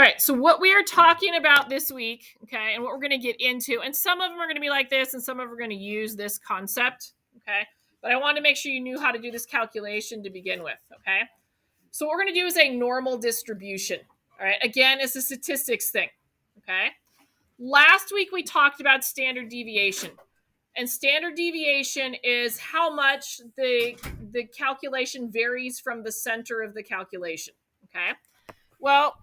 All right, so what we are talking about this week, okay, and what we're going to get into, and some of them are going to be like this, and some of them are going to use this concept, okay? But I wanted to make sure you knew how to do this calculation to begin with, okay? So what we're going to do is a normal distribution, all right? Again, it's a statistics thing, okay? Last week we talked about standard deviation, and standard deviation is how much the calculation varies from the center of the calculation, okay? Well,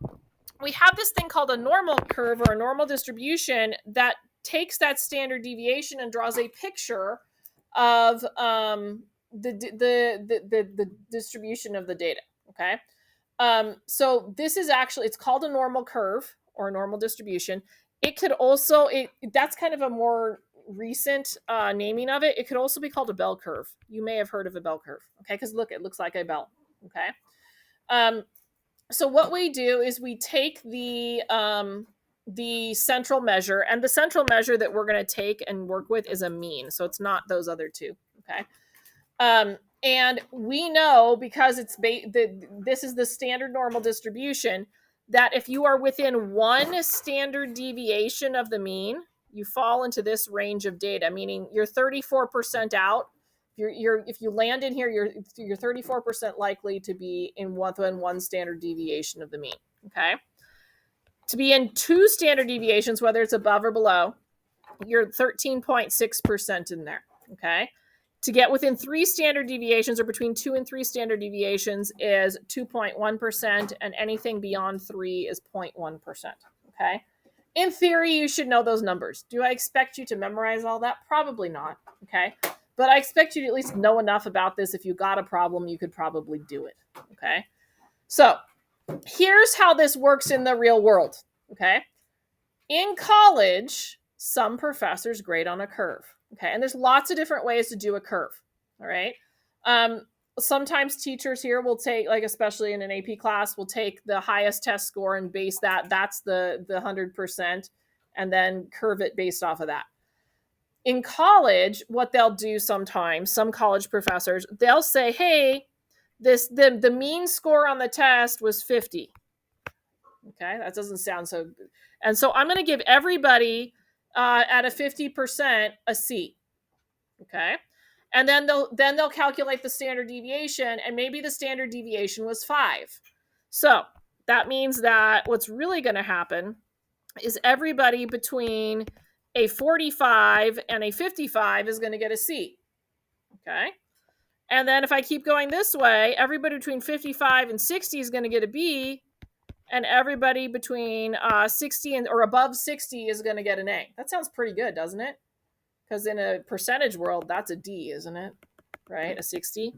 we have this thing called a normal curve or a normal distribution that takes that standard deviation and draws a picture of the distribution of the data. Okay, so this is actually, it's called a normal curve or a normal distribution. It could also, that's kind of a more recent naming of it. It could also be called a bell curve. You may have heard of a bell curve. Okay, because look, it looks like a bell. Okay. So what we do is we take the central measure, and the central measure that we're going to take and work with is a mean. So it's not those other two. Okay. And we know, because this is the standard normal distribution, that if you are within one standard deviation of the mean, you fall into this range of data, meaning you're 34% out. If you land in here, you're 34% likely to be in one standard deviation of the mean. Okay. To be in two standard deviations, whether it's above or below, you're 13.6% in there. Okay. To get within three standard deviations, or between 2 and 3 standard deviations, is 2.1%, and anything beyond 3 is 0.1%. Okay. In theory, you should know those numbers. Do I expect you to memorize all that? Probably not. Okay. But I expect you to at least know enough about this. If you got a problem, you could probably do it. Okay. So here's how this works in the real world. Okay. In college, some professors grade on a curve. Okay. And there's lots of different ways to do a curve. All right. Sometimes teachers here will take, like, especially in an AP class, will take the highest test score and base that's the 100%, and then curve it based off of that. In college, what they'll do sometimes, some college professors, they'll say, hey, the mean score on the test was 50. Okay, that doesn't sound so good. And so I'm going to give everybody at a 50% a C. Okay, and then they'll calculate the standard deviation, and maybe the standard deviation was 5. So that means that what's really going to happen is everybody between a 45 and a 55 is going to get a C. Okay. And then if I keep going this way, everybody between 55 and 60 is going to get a B, and everybody between 60 or above 60 is going to get an A. That sounds pretty good, doesn't it? Because in a percentage world, that's a D, isn't it? Right? A 60.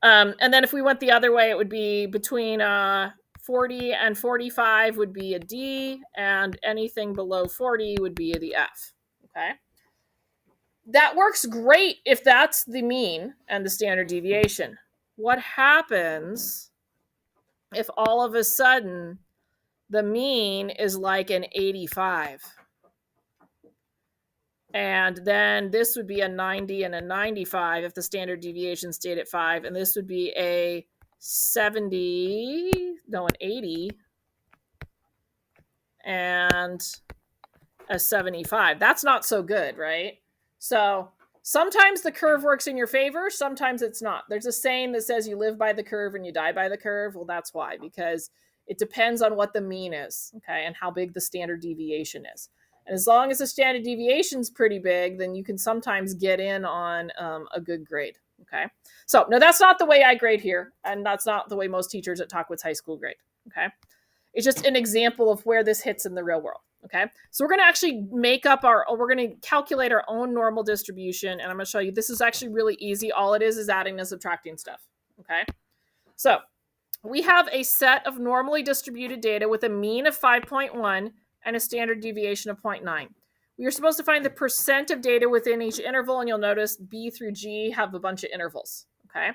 And then if we went the other way, it would be between 40 and 45 would be a D, and anything below 40 would be the F. Okay. That works great if that's the mean and the standard deviation. What happens if all of a sudden the mean is like an 85? And then this would be a 90 and a 95 if the standard deviation stayed at 5. And this would be an 80 and a 75. That's not so good, right? So sometimes the curve works in your favor, sometimes it's not. There's a saying that says you live by the curve and you die by the curve. Well, that's why, because it depends on what the mean is, okay, and how big the standard deviation is. And as long as the standard deviation is pretty big, then you can sometimes get in on a good grade, okay? So, no, that's not the way I grade here, and that's not the way most teachers at Tockwitz High School grade, okay? It's just an example of where this hits in the real world, okay? So we're going to actually we're going to calculate our own normal distribution, and I'm going to show you. This is actually really easy. All it is adding and subtracting stuff, okay? So we have a set of normally distributed data with a mean of 5.1 and a standard deviation of 0.9. We are supposed to find the percent of data within each interval, and you'll notice B through G have a bunch of intervals, okay?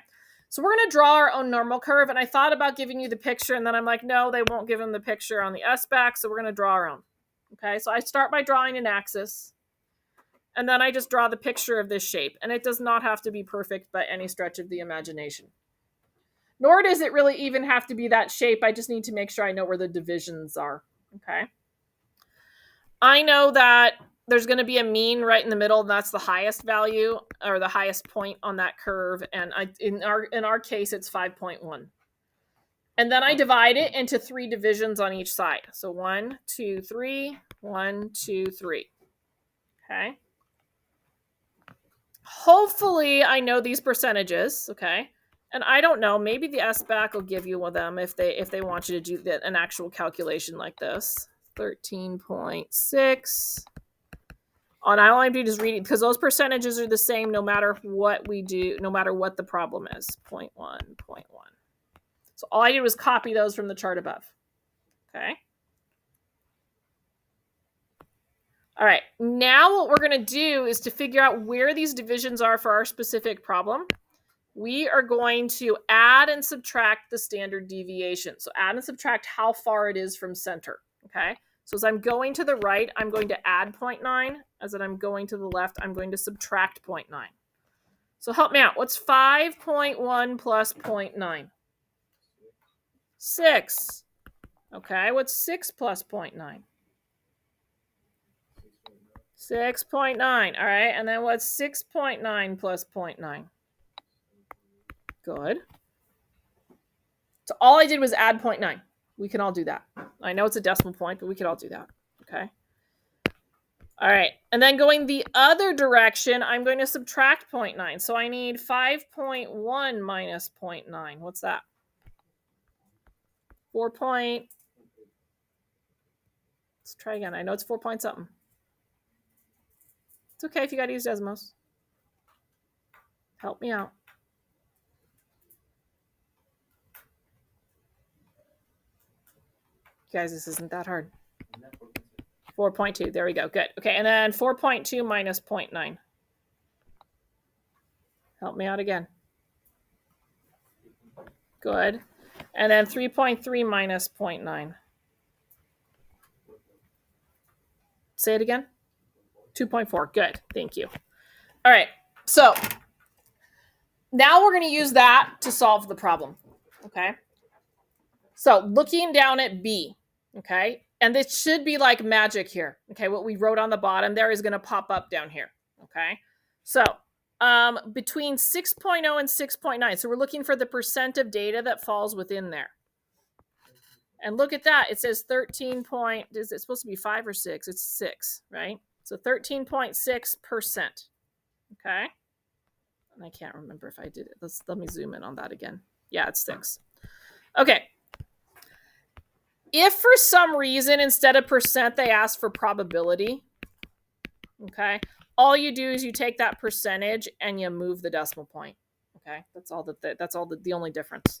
So we're going to draw our own normal curve, and I thought about giving you the picture, and then I'm like, no, they won't give them the picture on the S-back, so we're going to draw our own, okay? So I start by drawing an axis, and then I just draw the picture of this shape, and it does not have to be perfect by any stretch of the imagination. Nor does it really even have to be that shape. I just need to make sure I know where the divisions are, Okay. I know that there's going to be a mean right in the middle, and that's the highest value or the highest point on that curve. And in our case, it's 5.1. And then I divide it into 3 divisions on each side. So 1, 2, 3, 1, 2, 3. Okay. Hopefully I know these percentages. Okay. And I don't know, maybe the SBAC will give you one of them if they want you to do an actual calculation like this. 13.6. And all I do is read it because those percentages are the same no matter what we do, no matter what the problem is. 0.1, 0.1. So all I did was copy those from the chart above. Okay. All right. Now what we're going to do is to figure out where these divisions are for our specific problem. We are going to add and subtract the standard deviation. So add and subtract how far it is from center. Okay. So as I'm going to the right, I'm going to add 0.9. As I'm going to the left, I'm going to subtract 0.9. So help me out. What's 5.1 plus 0.9? 6. Okay. What's 6 plus 0.9? 6.9. All right. And then what's 6.9 plus 0.9? Good. So all I did was add 0.9. We can all do that. I know it's a decimal point, but we could all do that. Okay. All right. And then going the other direction, I'm going to subtract 0.9. So I need 5.1 minus 0.9. What's that? 4 point. Let's try again. I know it's 4 point something. It's okay if you got to use Desmos. Help me out. Guys, this isn't that hard. 4.2. There we go. Good. Okay. And then 4.2 minus 0.9. Help me out again. Good. And then 3.3 minus 0.9. Say it again. 2.4. Good. Thank you. All right. So now we're going to use that to solve the problem. Okay. So looking down at B. Okay. And this should be like magic here. Okay. What we wrote on the bottom there is going to pop up down here. Okay. So between 6.0 and 6.9. So we're looking for the percent of data that falls within there. And look at that. It says 13 point. Is it supposed to be 5 or 6? It's 6, right? So 13.6%. Okay. And I can't remember if I did it. Let me zoom in on that again. Yeah, it's 6. Okay. If for some reason instead of percent they ask for probability, okay, all you do is you take that percentage and you move the decimal point. Okay, that's all the only difference.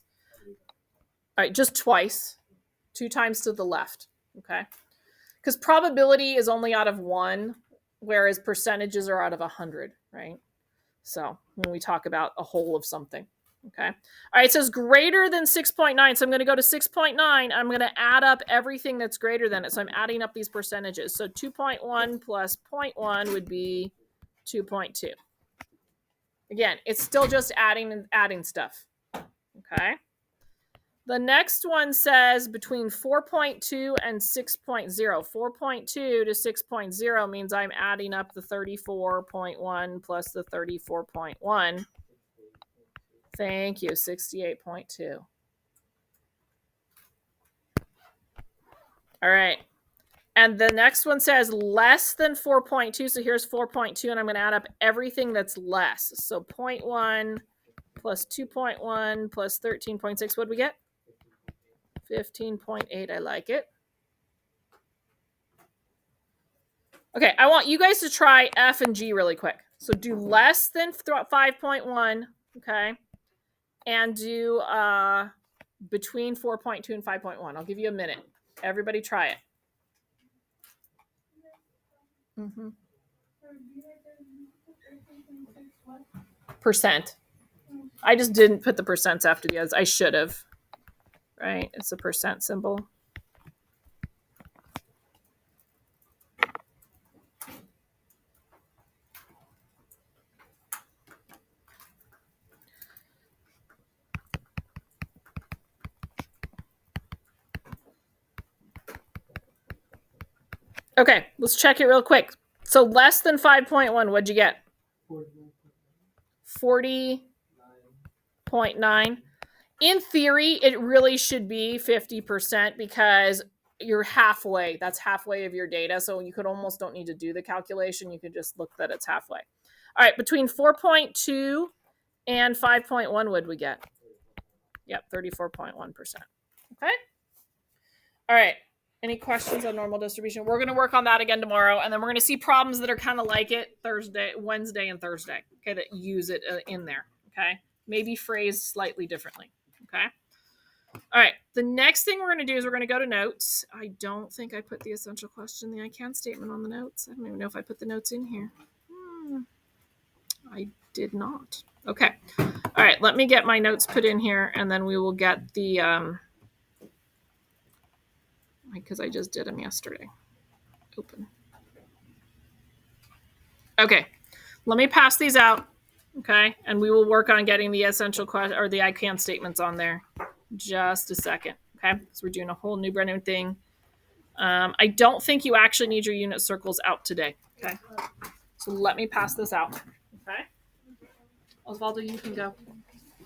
All right, just twice, 2 times to the left. Okay, because probability is only out of 1, whereas percentages are out of 100, right? So when we talk about a whole of something. Okay. All right. It says greater than 6.9. So I'm going to go to 6.9. I'm going to add up everything that's greater than it. So I'm adding up these percentages. So 2.1 plus 0.1 would be 2.2. Again, it's still just adding stuff. Okay. The next one says between 4.2 and 6.0. 4.2 to 6.0 means I'm adding up the 34.1 plus the 34.1. Thank you, 68.2. All right. And the next one says less than 4.2. So here's 4.2, and I'm going to add up everything that's less. So 0.1 plus 2.1 plus 13.6. What do we get? 15.8. I like it. Okay, I want you guys to try F and G really quick. So do less than 5.1, okay? And do between 4.2 and 5.1. I'll give you a minute. Everybody try it. Mm-hmm. Percent. I just didn't put the percents after the others. I should have. Right? It's a percent symbol. Okay, let's check it real quick. So less than 5.1, what'd you get? 40.9. In theory, it really should be 50% because you're halfway. That's halfway of your data. So you could almost don't need to do the calculation. You could just look that it's halfway. All right, between 4.2 and 5.1, would we get? Yep, 34.1%. Okay. All right. Any questions on normal distribution? We're going to work on that again tomorrow, and then we're going to see problems that are kind of like it Wednesday, and Thursday. Okay, that use it in there. Okay, maybe phrased slightly differently. Okay. All right. The next thing we're going to do is we're going to go to notes. I don't think I put the essential question, the I can statement on the notes. I don't even know if I put the notes in here. I did not. Okay. All right. Let me get my notes put in here, and then we will get the because I just did them yesterday. Open. Okay. Let me pass these out. Okay. And we will work on getting the essential question or the I can statements on there. Just a second. Okay. So we're doing a whole new brand new thing. I don't think you actually need your unit circles out today. Okay. So let me pass this out. Okay. Osvaldo, you can go.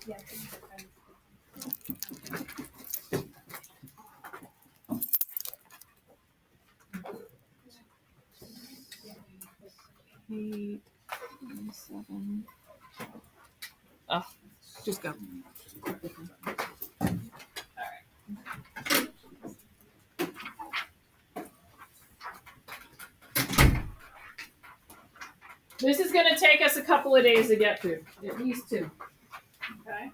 Yeah. Eight, 7. Oh, just go. All right. This is going to take us a couple of days to get through, at least 2. Okay.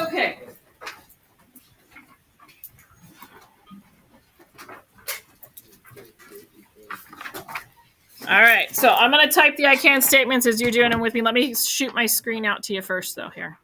Okay. All right. So I'm going to type the I can statements as you're doing them with me. Let me shoot my screen out to you first, though, here.